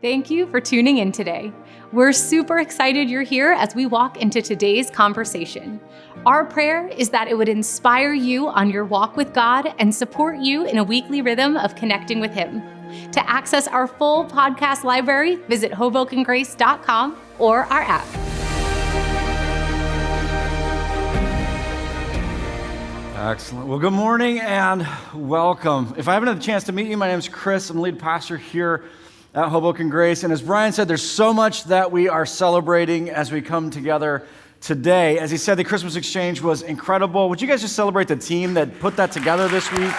Thank you for tuning in today. We're super excited you're here as we walk into today's conversation. Our prayer is that it would inspire you on your walk with God and support you in a weekly rhythm of connecting with Him. To access our full podcast library, visit hobokengrace.com or our app. Excellent. Well, good morning and welcome. If I haven't had a chance to meet you, my name is Chris. I'm the lead pastor here at Hoboken Grace. And as Brian said, there's so much that we are celebrating as we come together today. As he said, the Christmas exchange was incredible. Would you guys just celebrate the team that put that together this week?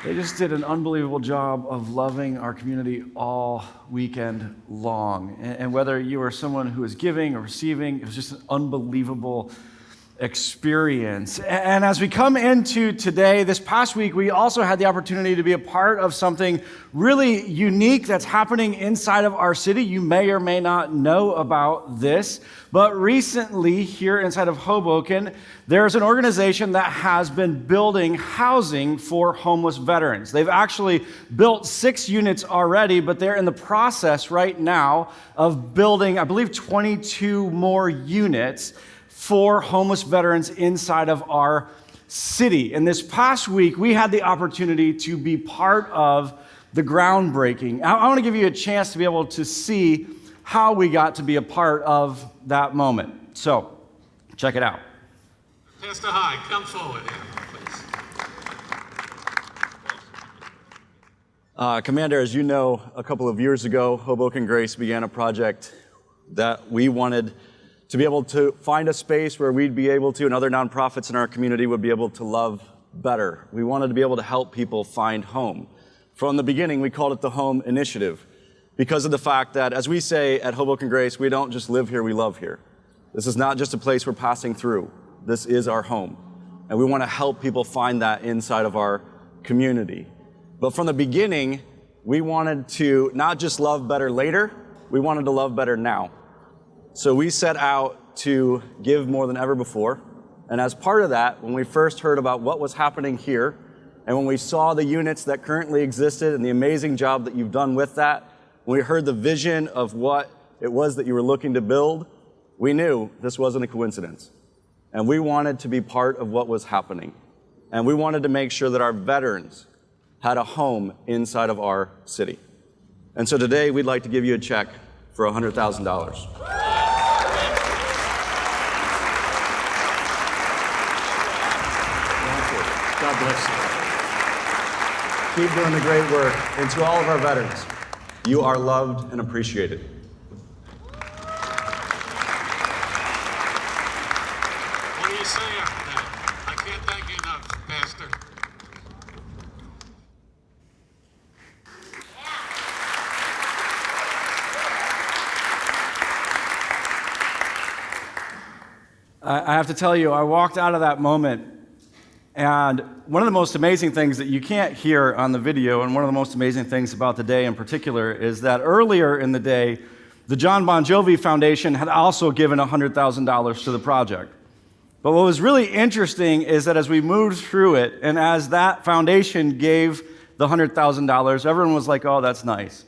They just did an unbelievable job of loving our community all weekend long. And whether you are someone who is giving or receiving, it was just an unbelievable experience. And as we come into today, this past week, we also had the opportunity to be a part of something really unique that's happening inside of our city. You may or may not know about this, but recently here inside of Hoboken, there's an organization that has been building housing for homeless veterans. They've actually built 6 units already, but they're in the process right now of building, I believe, 22 more units for homeless veterans inside of our city. And this past week, we had the opportunity to be part of the groundbreaking. I want to give you a chance to be able to see how we got to be a part of that moment. So, check it out. Pastor Hyde, come forward here, please. Commander, as you know, a couple of years ago, Hoboken Grace began a project that we wanted to be able to find a space where we'd be able to, and other nonprofits in our community would be able to love better. We wanted to be able to help people find home. From the beginning, we called it the Home Initiative because of the fact that, as we say at Hoboken Grace, we don't just live here, we love here. This is not just a place we're passing through. This is our home. And we want to help people find that inside of our community. But from the beginning, we wanted to not just love better later, we wanted to love better now. So we set out to give more than ever before. And as part of that, when we first heard about what was happening here, and when we saw the units that currently existed and the amazing job that you've done with that, when we heard the vision of what it was that you were looking to build, we knew this wasn't a coincidence. And we wanted to be part of what was happening. And we wanted to make sure that our veterans had a home inside of our city. And so today, we'd like to give you a check for $100,000. God bless Keep doing the great work. And to all of our veterans, you are loved and appreciated. What do you say after that? I can't thank you enough, Pastor. I have to tell you, I walked out of that moment, and one of the most amazing things that you can't hear on the video, and one of the most amazing things about the day in particular, is that earlier in the day, the John Bon Jovi Foundation had also given $100,000 to the project. But what was really interesting is that as we moved through it, and as that foundation gave the $100,000, everyone was like, oh, that's nice.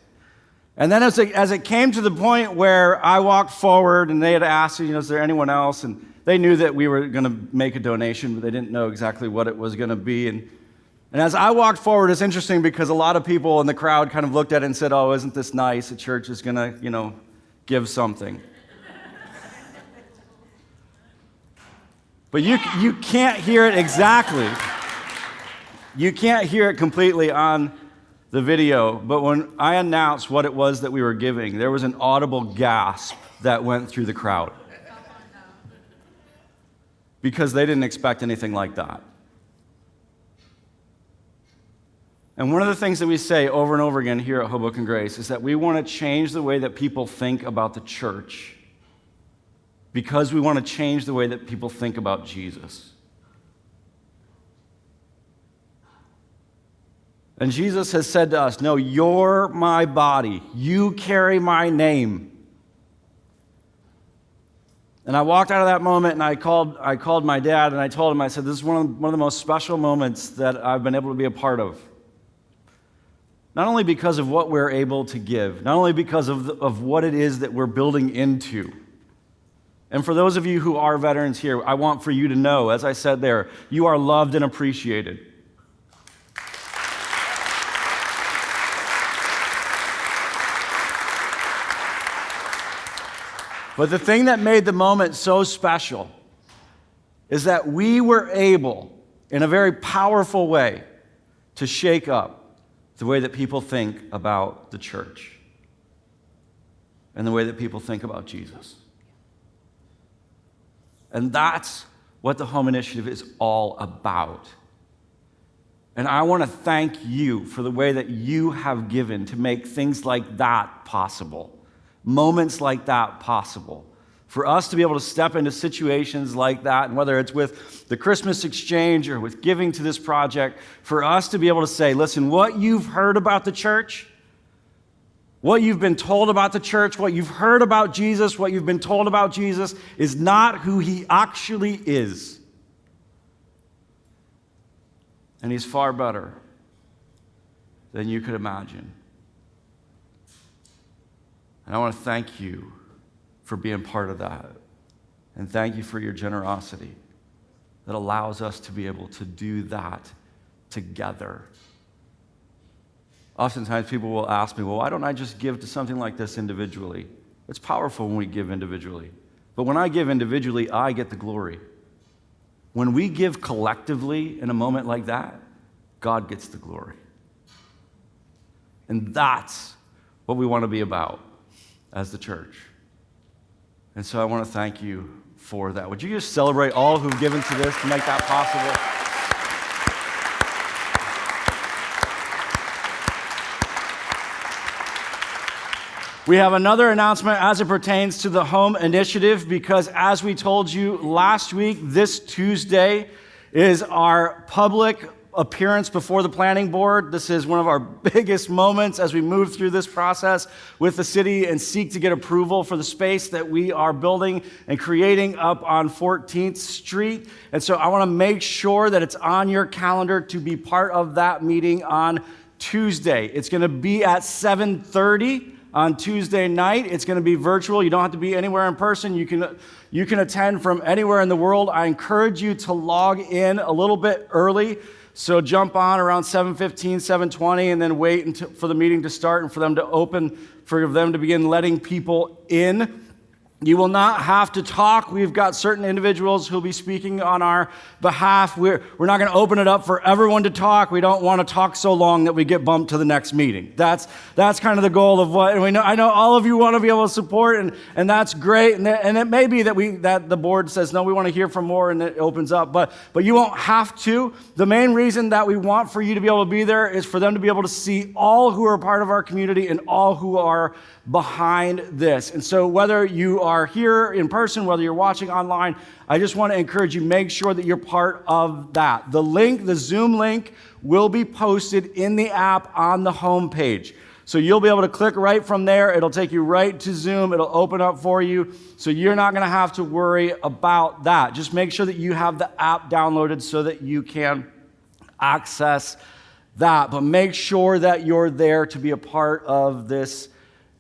And then as it came to the point where I walked forward, and they had asked, is there anyone else? And they knew that we were going to make a donation, but they didn't know exactly what it was going to be. And as I walked forward, it's interesting because a lot of people in the crowd kind of looked at it and said, oh, isn't this nice? The church is going to, give something. But you can't hear it exactly. You can't hear it completely on the video. But when I announced what it was that we were giving, there was an audible gasp that went through the crowd. Because they didn't expect anything like that. And one of the things that we say over and over again here at Hoboken Grace is that we want to change the way that people think about the church because we want to change the way that people think about Jesus. And Jesus has said to us, no, you're my body. You carry my name. And I walked out of that moment and I called my dad and I told him, I said, this is one of the most special moments that I've been able to be a part of. Not only because of what we're able to give, not only because of what it is that we're building into. And for those of you who are veterans here, I want for you to know, as I said there, you are loved and appreciated. But the thing that made the moment so special is that we were able, in a very powerful way, to shake up the way that people think about the church and the way that people think about Jesus. And that's what the Home Initiative is all about. And I want to thank you for the way that you have given to make things like that possible. Moments like that possible. For us to be able to step into situations like that, and whether it's with the Christmas exchange or with giving to this project, for us to be able to say, listen, what you've heard about the church, what you've been told about the church, what you've heard about Jesus, what you've been told about Jesus is not who he actually is. And he's far better than you could imagine. And I want to thank you for being part of that. And thank you for your generosity that allows us to be able to do that together. Oftentimes people will ask me, well, why don't I just give to something like this individually? It's powerful when we give individually. But when I give individually, I get the glory. When we give collectively in a moment like that, God gets the glory. And that's what we want to be about as the church. And so I want to thank you for that. Would you just celebrate all who've given to this to make that possible? We have another announcement as it pertains to the Home Initiative, because as we told you last week, this Tuesday is our public appearance before the planning board. This is one of our biggest moments as we move through this process with the city and seek to get approval for the space that we are building and creating up on 14th Street. And so I want to make sure that it's on your calendar to be part of that meeting on Tuesday. It's going to be at 7:30 on Tuesday night. It's going to be virtual. You don't have to be anywhere in person. You can attend from anywhere in the world. I encourage you to log in a little bit early. So jump on around 7:15, 7:20, and then wait for the meeting to start and for them to open, for them to begin letting people in. You will not have to talk. We've got certain individuals who'll be speaking on our behalf. We're not going to open it up for everyone to talk. We don't want to talk so long that we get bumped to the next meeting. That's kind of the goal of what, and I know all of you want to be able to support, and that's great. And it may be that the board says, no, we want to hear from more, and it opens up. But you won't have to. The main reason that we want for you to be able to be there is for them to be able to see all who are part of our community and all who are behind this. And so whether you are here in person, whether you're watching online, I just want to encourage you, make sure that you're part of that. The link, the Zoom link, will be posted in the app on the home page. So you'll be able to click right from there. It'll take you right to Zoom. It'll open up for you. So you're not going to have to worry about that. Just make sure that you have the app downloaded so that you can access that. But make sure that you're there to be a part of this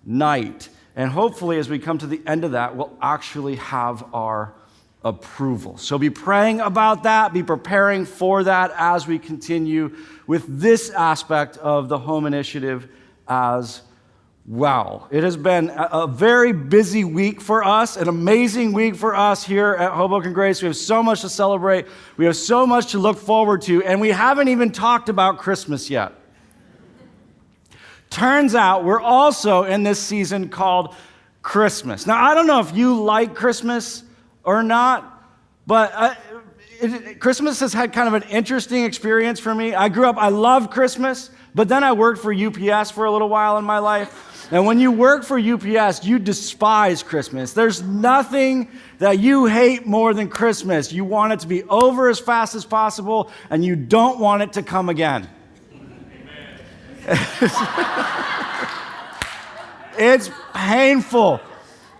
night. And hopefully, as we come to the end of that, we'll actually have our approval. So be praying about that, be preparing for that as we continue with this aspect of the Home Initiative as well. It has been a very busy week for us, an amazing week for us here at Hoboken Grace. We have so much to celebrate. We have so much to look forward to, and we haven't even talked about Christmas yet. Turns out we're also in this season called Christmas. Now, I don't know if you like Christmas or not, but Christmas has had kind of an interesting experience for me. I loved Christmas, but then I worked for UPS for a little while in my life. And when you work for UPS, you despise Christmas. There's nothing that you hate more than Christmas. You want it to be over as fast as possible, and you don't want it to come again. It's painful.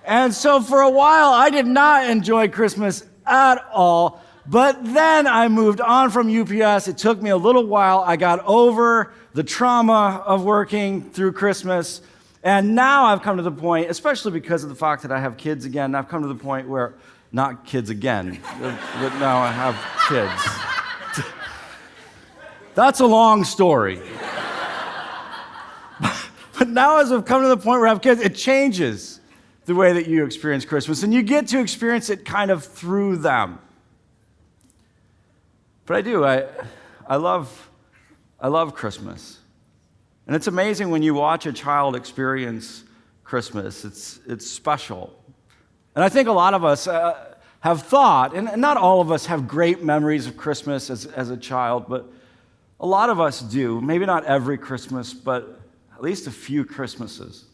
And so for a while, I did not enjoy Christmas at all. But then I moved on from UPS. It took me a little while. I got over the trauma of working through Christmas. And now I've come to the point, especially because of the fact that I have kids again, I've come to the point where, not kids again, but now I have kids. That's a long story. But now as I've come to the point where I have kids, it changes the way that you experience Christmas. And you get to experience it kind of through them. But I do. I love Christmas. And it's amazing when you watch a child experience Christmas. It's special. And I think a lot of us have thought, and not all of us have great memories of Christmas as a child, but a lot of us do. Maybe not every Christmas, but at least a few Christmases.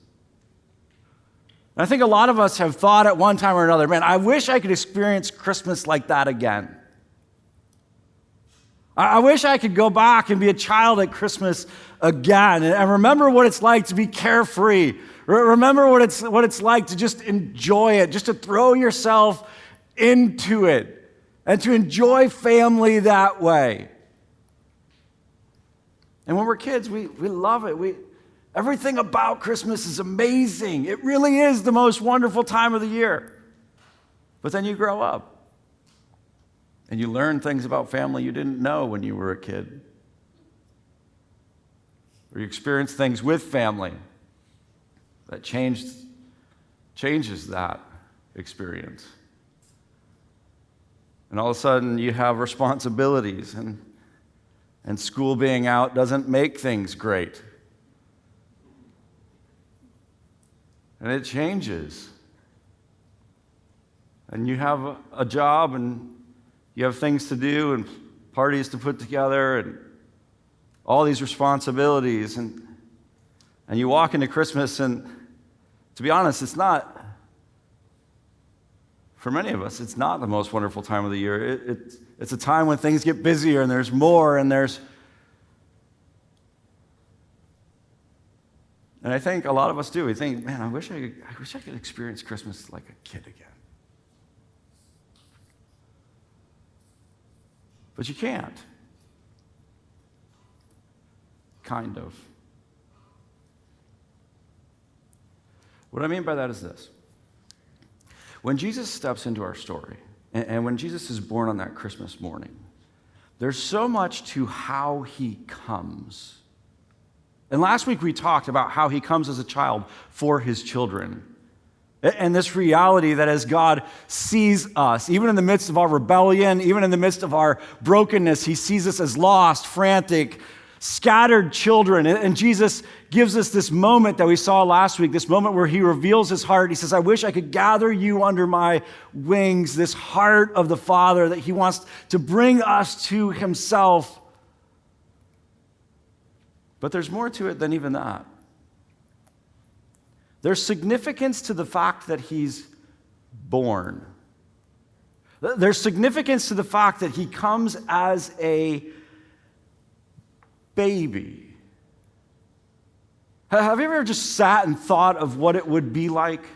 And I think a lot of us have thought at one time or another, man, I wish I could experience Christmas like that again. I wish I could go back and be a child at Christmas again and remember what it's like to be carefree. Remember what it's like to just enjoy it, just to throw yourself into it and to enjoy family that way. And when we're kids, we love it. Everything about Christmas is amazing. It really is the most wonderful time of the year. But then you grow up. And you learn things about family you didn't know when you were a kid. Or you experience things with family that changes that experience. And all of a sudden you have responsibilities, and school being out doesn't make things great. And it changes. And you have a job, and you have things to do and parties to put together and all these responsibilities. And you walk into Christmas, and to be honest, it's not, for many of us, it's not the most wonderful time of the year. It's a time when things get busier and there's more and I think a lot of us do. We think, man, I wish I could experience Christmas like a kid again. But you can't. Kind of. What I mean by that is this. When Jesus steps into our story, and when Jesus is born on that Christmas morning, there's so much to how he comes. And last week we talked about how he comes as a child for his children. And this reality that as God sees us, even in the midst of our rebellion, even in the midst of our brokenness, he sees us as lost, frantic, scattered children. And Jesus gives us this moment that we saw last week, this moment where he reveals his heart. He says, I wish I could gather you under my wings, this heart of the Father that he wants to bring us to himself. But there's more to it than even that. There's significance to the fact that he's born. There's significance to the fact that he comes as a baby. Have you ever just sat and thought of what it would be like?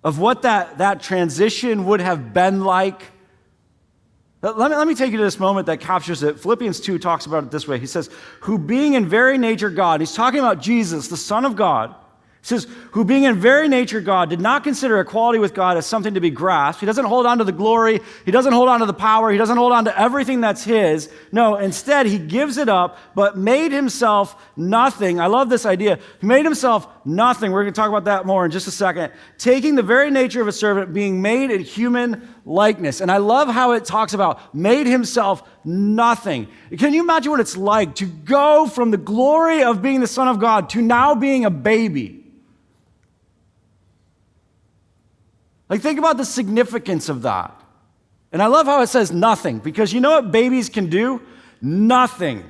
Of what that transition would have been like? Let me take you to this moment that captures it. Philippians 2 talks about it this way. He says, who being in very nature God, he's talking about Jesus, the Son of God. He says, who being in very nature God did not consider equality with God as something to be grasped. He doesn't hold on to the glory. He doesn't hold on to the power. He doesn't hold on to everything that's his. No, instead, he gives it up, but made himself nothing. I love this idea. He made himself nothing. We're going to talk about that more in just a second. Taking the very nature of a servant, being made in human likeness. And I love how it talks about made himself nothing. Can you imagine what it's like to go from the glory of being the Son of God to now being a baby? Like, think about the significance of that. And I love how it says nothing, because you know what babies can do? Nothing.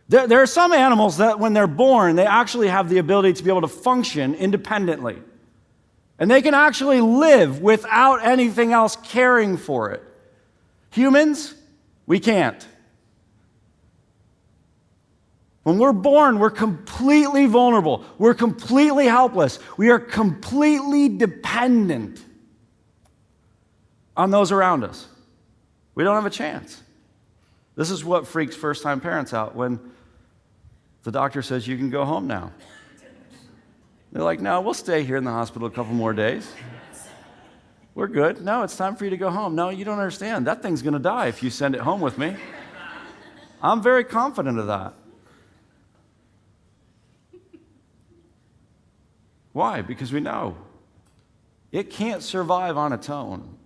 There are some animals that when they're born, they actually have the ability to be able to function independently. And they can actually live without anything else caring for it. Humans, we can't. When we're born, we're completely vulnerable. We're completely helpless. We are completely dependent on those around us. We don't have a chance. This is what freaks first-time parents out when the doctor says, you can go home now. They're like, no, we'll stay here in the hospital a couple more days. We're good. No, it's time for you to go home. No, you don't understand. That thing's going to die if you send it home with me. I'm very confident of that. Why? Because we know it can't survive on its own.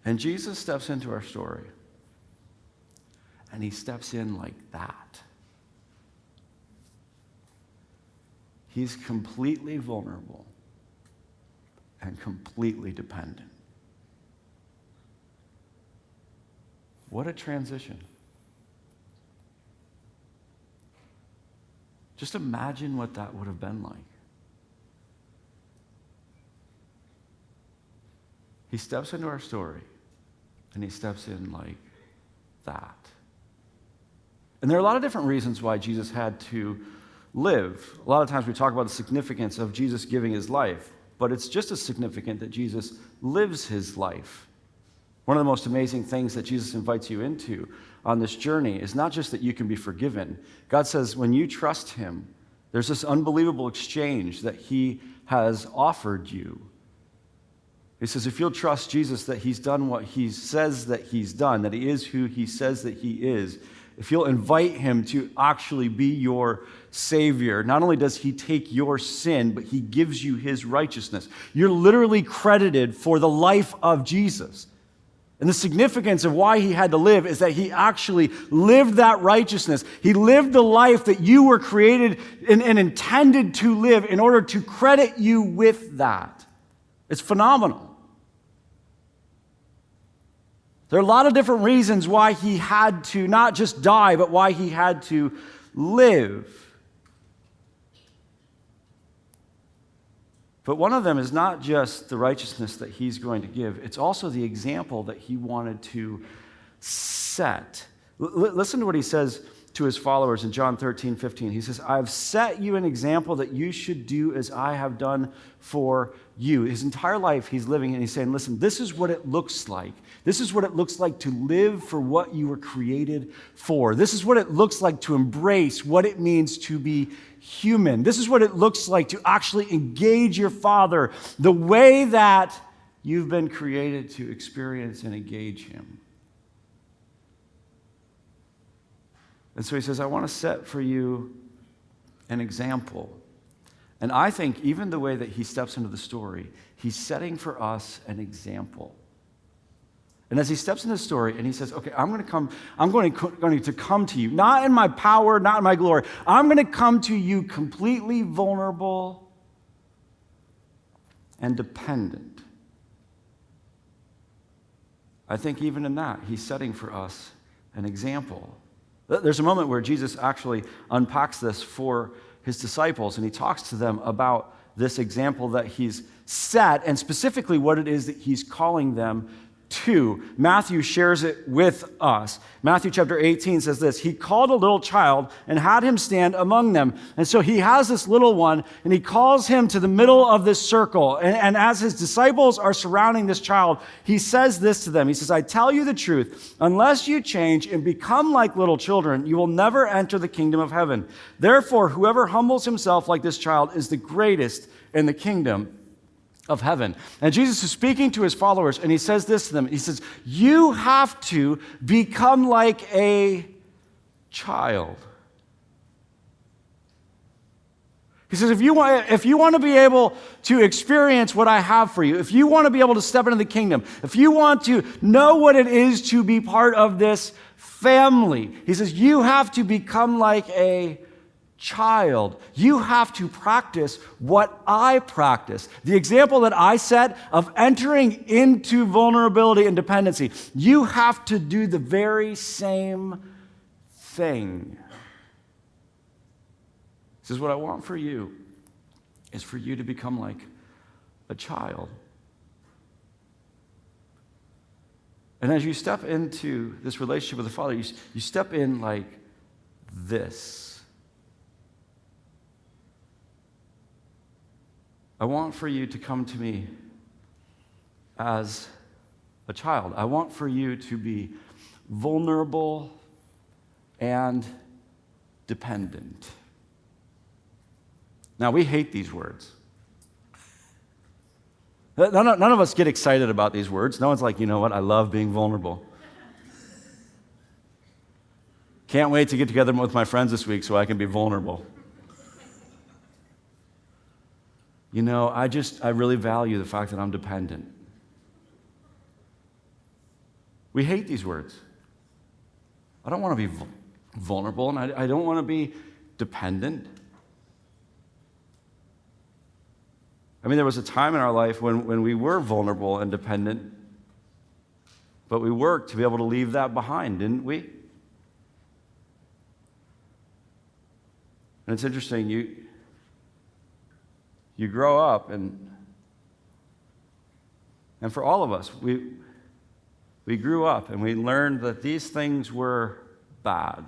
And Jesus steps into our story, and he steps in like that. He's completely vulnerable and completely dependent. What a transition. Just imagine what that would have been like. He steps into our story, and he steps in like that. And there are a lot of different reasons why Jesus had to live. A lot of times we talk about the significance of Jesus giving his life, but it's just as significant that Jesus lives his life. One of the most amazing things that Jesus invites you into on this journey is not just that you can be forgiven. God says when you trust him, there's this unbelievable exchange that he has offered you. He says if you'll trust Jesus that he's done what he says that he's done, that he is who he says that he is, if you'll invite him to actually be your Savior, not only does he take your sin, but he gives you his righteousness. You're literally credited for the life of Jesus. And the significance of why he had to live is that he actually lived that righteousness. He lived the life that you were created and intended to live in order to credit you with that. It's phenomenal. There are a lot of different reasons why he had to not just die, but why he had to live. But one of them is not just the righteousness that he's going to give, it's also the example that he wanted to set. Listen to what he says to his followers in John 13:15. He says, I've set you an example that you should do as I have done for you. His entire life he's living and he's saying, listen, this is what it looks like. This is what it looks like to live for what you were created for. This is what it looks like to embrace what it means to be human. This is what it looks like to actually engage your Father the way that you've been created to experience and engage him. And so he says, I want to set for you an example. And I think even the way that he steps into the story, he's setting for us an example. And as he steps into the story and he says, okay, I'm going to come to you, not in my power, not in my glory. I'm going to come to you completely vulnerable and dependent. I think even in that, he's setting for us an example. There's a moment where Jesus actually unpacks this for his disciples, and he talks to them about this example that he's set, and specifically what it is that he's calling them to. Matthew shares it with us. Matthew chapter 18 says this, he called a little child and had him stand among them. And so he has this little one, and he calls him to the middle of this circle. And as his disciples are surrounding this child, he says this to them. He says, I tell you the truth, unless you change and become like little children, you will never enter the kingdom of heaven. Therefore, whoever humbles himself like this child is the greatest in the kingdom of heaven. And Jesus is speaking to his followers, and he says this to them. He says, you have to become like a child. He says, if you want to be able to experience what I have for you, if you want to be able to step into the kingdom, if you want to know what it is to be part of this family, he says, you have to become like a child. You have to practice what I practice. The example that I set of entering into vulnerability and dependency, you have to do the very same thing. He says, what I want for you is for you to become like a child. And as you step into this relationship with the Father, you step in like this. I want for you to come to me as a child. I want for you to be vulnerable and dependent. Now, we hate these words. None of us get excited about these words. No one's like, you know what, I love being vulnerable. Can't wait to get together with my friends this week so I can be vulnerable. You know, I really value the fact that I'm dependent. We hate these words. I don't want to be vulnerable, and I don't want to be dependent. I mean, there was a time in our life when we were vulnerable and dependent, but we worked to be able to leave that behind, didn't we? And it's interesting, you grow up, and for all of us, we grew up and we learned that these things were bad.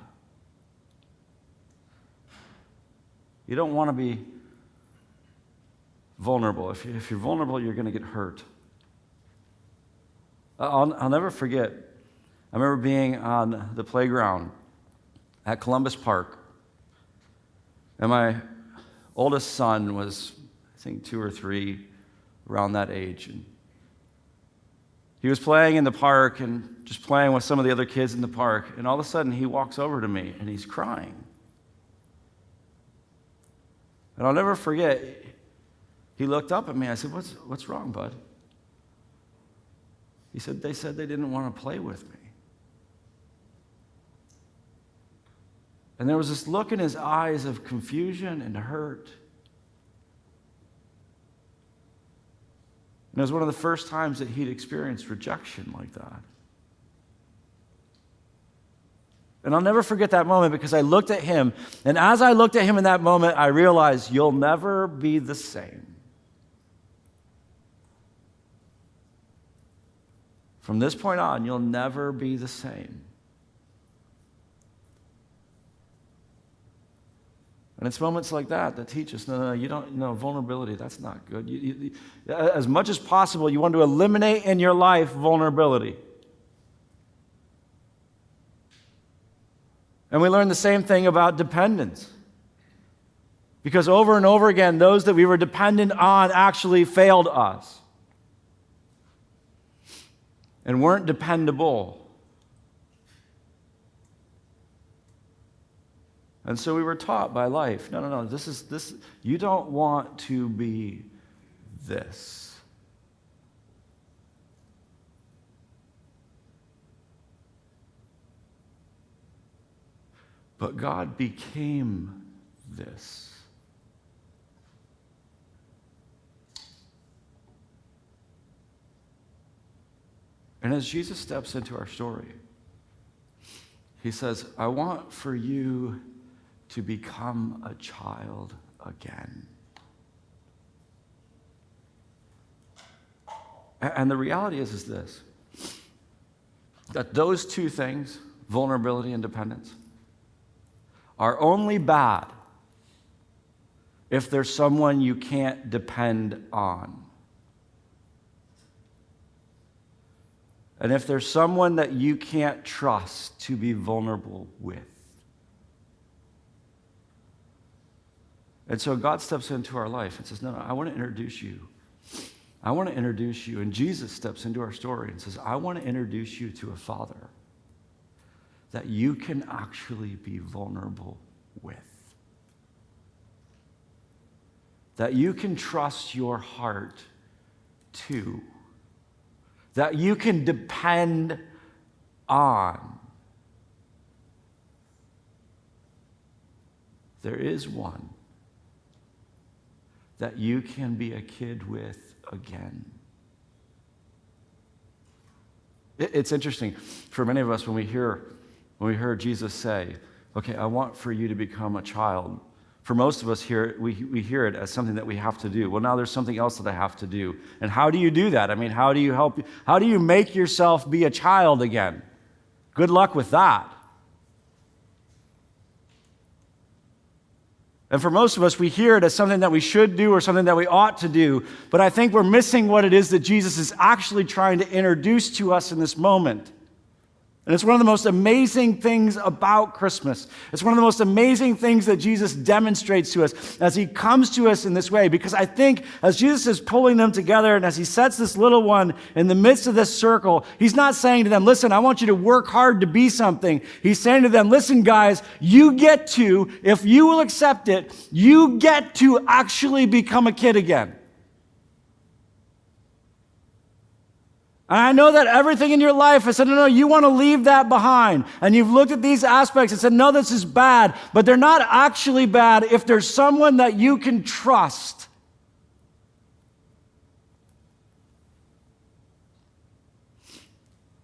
You don't want to be vulnerable. If you're vulnerable, you're going to get hurt. I'll never forget, I remember being on the playground at Columbus Park, and my oldest son was, I think, 2 or 3, around that age. And he was playing in the park and just playing with some of the other kids in the park, and all of a sudden he walks over to me and he's crying. And I'll never forget, he looked up at me. I said, what's wrong, bud? He said they didn't want to play with me. And there was this look in his eyes of confusion and hurt. And it was one of the first times that he'd experienced rejection like that. And I'll never forget that moment, because I looked at him, and as I looked at him in that moment, I realized you'll never be the same. From this point on, you'll never be the same. And it's moments like that that teach us, no, you don't, vulnerability, that's not good. As much as possible, you want to eliminate in your life vulnerability. And we learn the same thing about dependence. Because over and over again, those that we were dependent on actually failed us and weren't dependable. And so we were taught by life, no, this, you don't want to be this. But God became this. And as Jesus steps into our story, he says, I want for you to become a child again. And the reality is this, that those two things, vulnerability and dependence, are only bad if there's someone you can't depend on. And if there's someone that you can't trust to be vulnerable with. And so God steps into our life and says, no, I want to introduce you. I want to introduce you. And Jesus steps into our story and says, I want to introduce you to a Father that you can actually be vulnerable with. That you can trust your heart to. That you can depend on. There is one that you can be a kid with again. It's interesting for many of us when we hear Jesus say, okay, I want for you to become a child. For most of us here, we hear it as something that we have to do. Well, now there's something else that I have to do. And how do you do that? I mean, how do you make yourself be a child again? Good luck with that. And for most of us, we hear it as something that we should do or something that we ought to do. But I think we're missing what it is that Jesus is actually trying to introduce to us in this moment. And it's one of the most amazing things about Christmas. It's one of the most amazing things that Jesus demonstrates to us as he comes to us in this way. Because I think as Jesus is pulling them together and as he sets this little one in the midst of this circle, he's not saying to them, listen, I want you to work hard to be something. He's saying to them, listen, guys, you get to, if you will accept it, you get to actually become a kid again. And I know that everything in your life has said, no, you want to leave that behind. And you've looked at these aspects and said, no, this is bad. But they're not actually bad if there's someone that you can trust.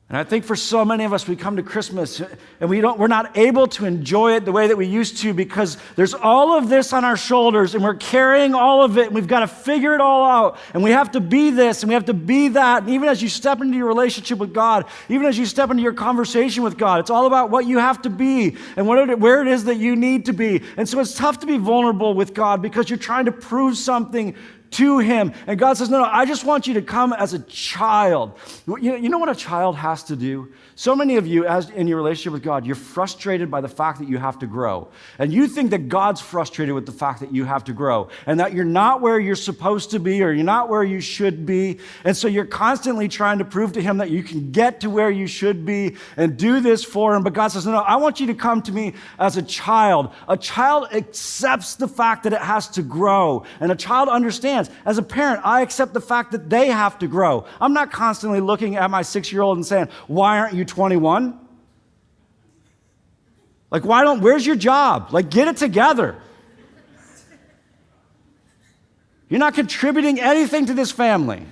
And I think for so many of us, we come to Christmas and we're not able to enjoy it the way that we used to because there's all of this on our shoulders and we're carrying all of it and we've got to figure it all out and we have to be this and we have to be that. And even as you step into your relationship with God, even as you step into your conversation with God, it's all about what you have to be and where it is that you need to be. And so it's tough to be vulnerable with God because you're trying to prove something to him. And God says, no, I just want you to come as a child. You know what a child has to do? So many of you, as in your relationship with God, you're frustrated by the fact that you have to grow. And you think that God's frustrated with the fact that you have to grow and that you're not where you're supposed to be or you're not where you should be. And so you're constantly trying to prove to him that you can get to where you should be and do this for him. But God says, no, I want you to come to me as a child. A child accepts the fact that it has to grow. And a child understands. As a parent, I accept the fact that they have to grow. I'm not constantly looking at my 6-year-old and saying, why aren't you 21? Like, where's your job? Like, get it together. You're not contributing anything to this family.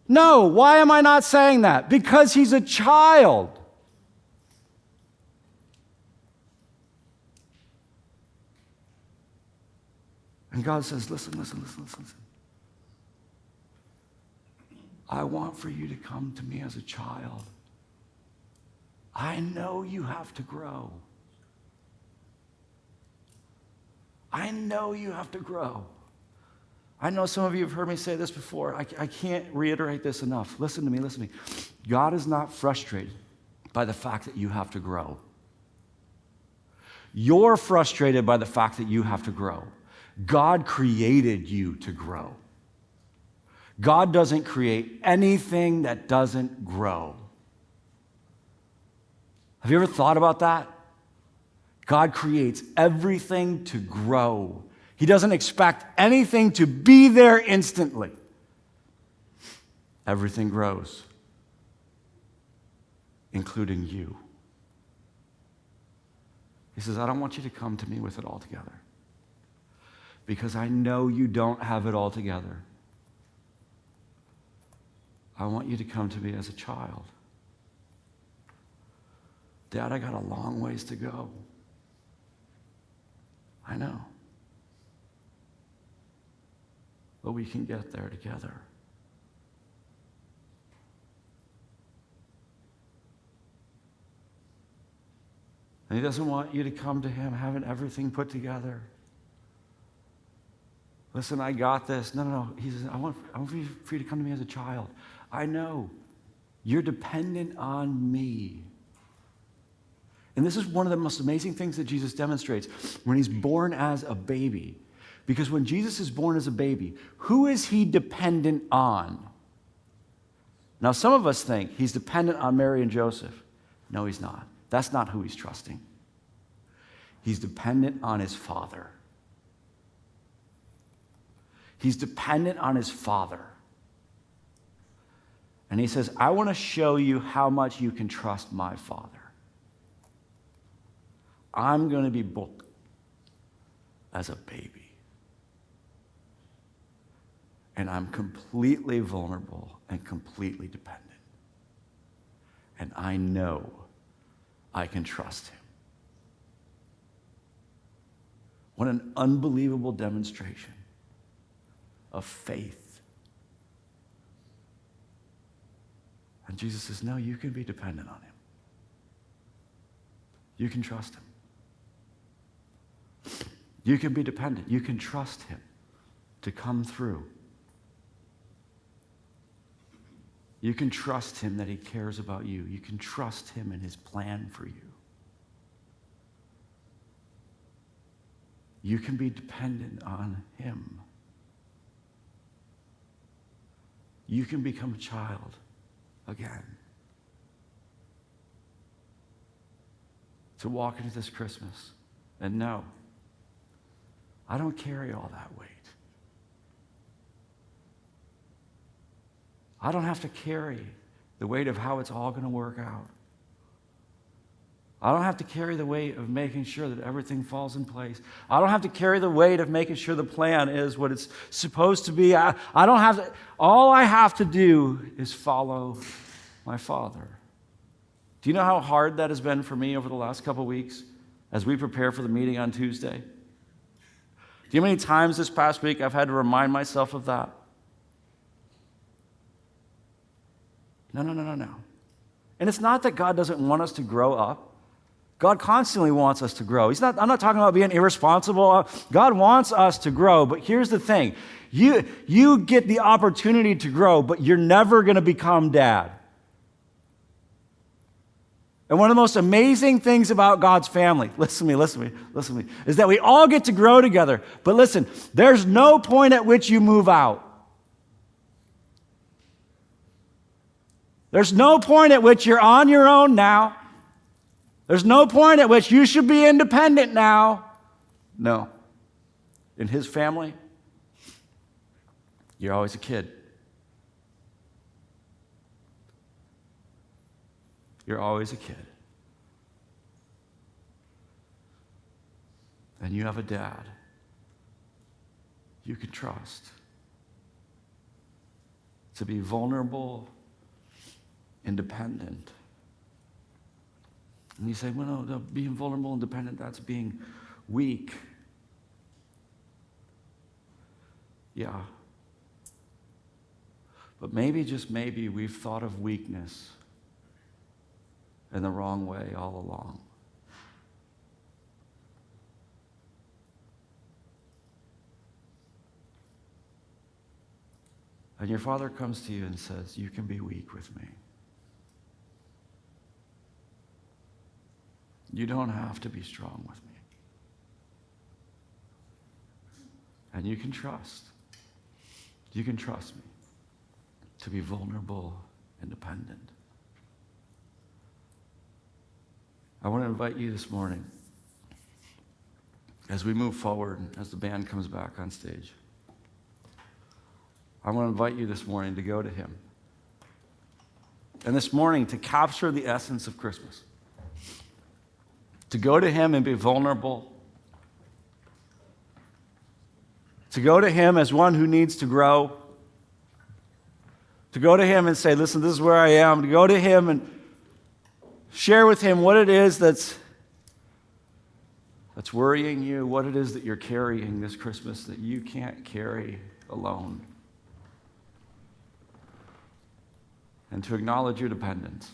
No, why am I not saying that? Because he's a child. And God says, listen. I want for you to come to me as a child. I know you have to grow. I know you have to grow. I know some of you have heard me say this before. I can't reiterate this enough. Listen to me. God is not frustrated by the fact that you have to grow. You're frustrated by the fact that you have to grow. God created you to grow. God doesn't create anything that doesn't grow. Have you ever thought about that? God creates everything to grow. He doesn't expect anything to be there instantly. Everything grows, including you. He says, I don't want you to come to me with it all together. Because I know you don't have it all together. I want you to come to me as a child. Dad, I got a long ways to go. I know. But we can get there together. And he doesn't want you to come to him having everything put together. Listen, I got this. No. He says, I want for you to come to me as a child. I know. You're dependent on me. And this is one of the most amazing things that Jesus demonstrates when he's born as a baby. Because when Jesus is born as a baby, who is he dependent on? Now, some of us think he's dependent on Mary and Joseph. No, he's not. That's not who he's trusting. He's dependent on his Father. He's dependent on his Father. And he says, I want to show you how much you can trust my Father. I'm going to be born as a baby. And I'm completely vulnerable and completely dependent. And I know I can trust him. What an unbelievable demonstration of faith. And Jesus says, no, you can be dependent on him. You can trust him. You can be dependent. You can trust him to come through. You can trust him that he cares about you. You can trust him in his plan for you. You can be dependent on him. You can become a child again. To walk into this Christmas and know, I don't carry all that weight. I don't have to carry the weight of how it's all going to work out. I don't have to carry the weight of making sure that everything falls in place. I don't have to carry the weight of making sure the plan is what it's supposed to be. I don't have to. All I have to do is follow my Father. Do you know how hard that has been for me over the last couple weeks as we prepare for the meeting on Tuesday? Do you know how many times this past week I've had to remind myself of that? No. And it's not that God doesn't want us to grow up. God constantly wants us to grow. I'm not talking about being irresponsible. God wants us to grow, but here's the thing. You get the opportunity to grow, but you're never going to become dad. And one of the most amazing things about God's family, listen to me, is that we all get to grow together. But listen, there's no point at which you move out. There's no point at which you're on your own now. There's no point at which you should be independent now. No. In his family, you're always a kid. You're always a kid. And you have a dad you can trust to be vulnerable, independent. And you say, well, no, being vulnerable and dependent, that's being weak. Yeah. But maybe, just maybe, we've thought of weakness in the wrong way all along. And your Father comes to you and says, you can be weak with me. You don't have to be strong with me. And you can trust. You can trust me to be vulnerable and dependent. I want to invite you this morning, as we move forward, as the band comes back on stage, I want to invite you this morning to go to him. And this morning, to capture the essence of Christmas. To go to him and be vulnerable. To go to him as one who needs to grow. To go to him and say, listen, this is where I am. To go to him and share with him what it is that's worrying you, what it is that you're carrying this Christmas that you can't carry alone. And to acknowledge your dependence.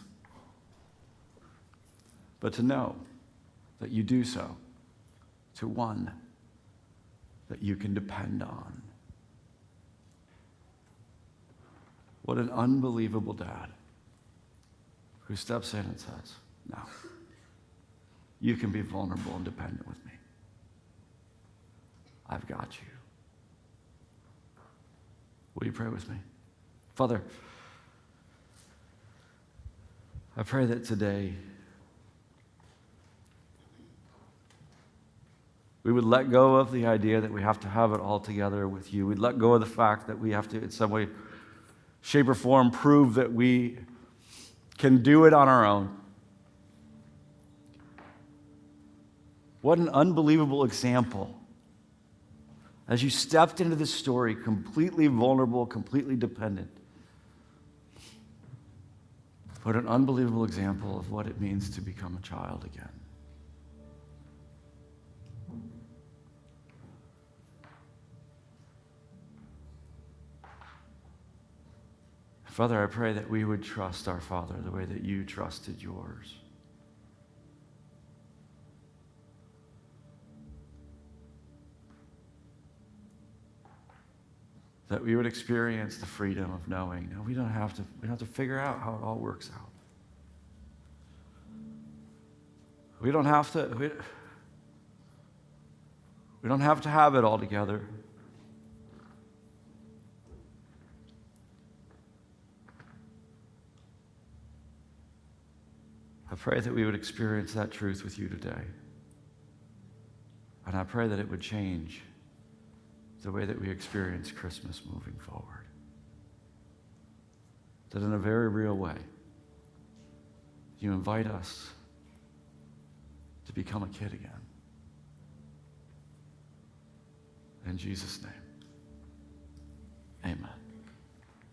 But to know that you do so to one that you can depend on. What an unbelievable dad who steps in and says, no, you can be vulnerable and dependent with me. I've got you. Will you pray with me? Father, I pray that today we would let go of the idea that we have to have it all together with you. We'd let go of the fact that we have to, in some way, shape, or form, prove that we can do it on our own. What an unbelievable example. As you stepped into this story, completely vulnerable, completely dependent. What an unbelievable example of what it means to become a child again. Father, I pray that we would trust our Father the way that you trusted yours. That we would experience the freedom of knowing, no, we don't have to figure out how it all works out. We don't have to have it all together. I pray that we would experience that truth with you today. And I pray that it would change the way that we experience Christmas moving forward. That in a very real way, you invite us to become a kid again. In Jesus' name, amen.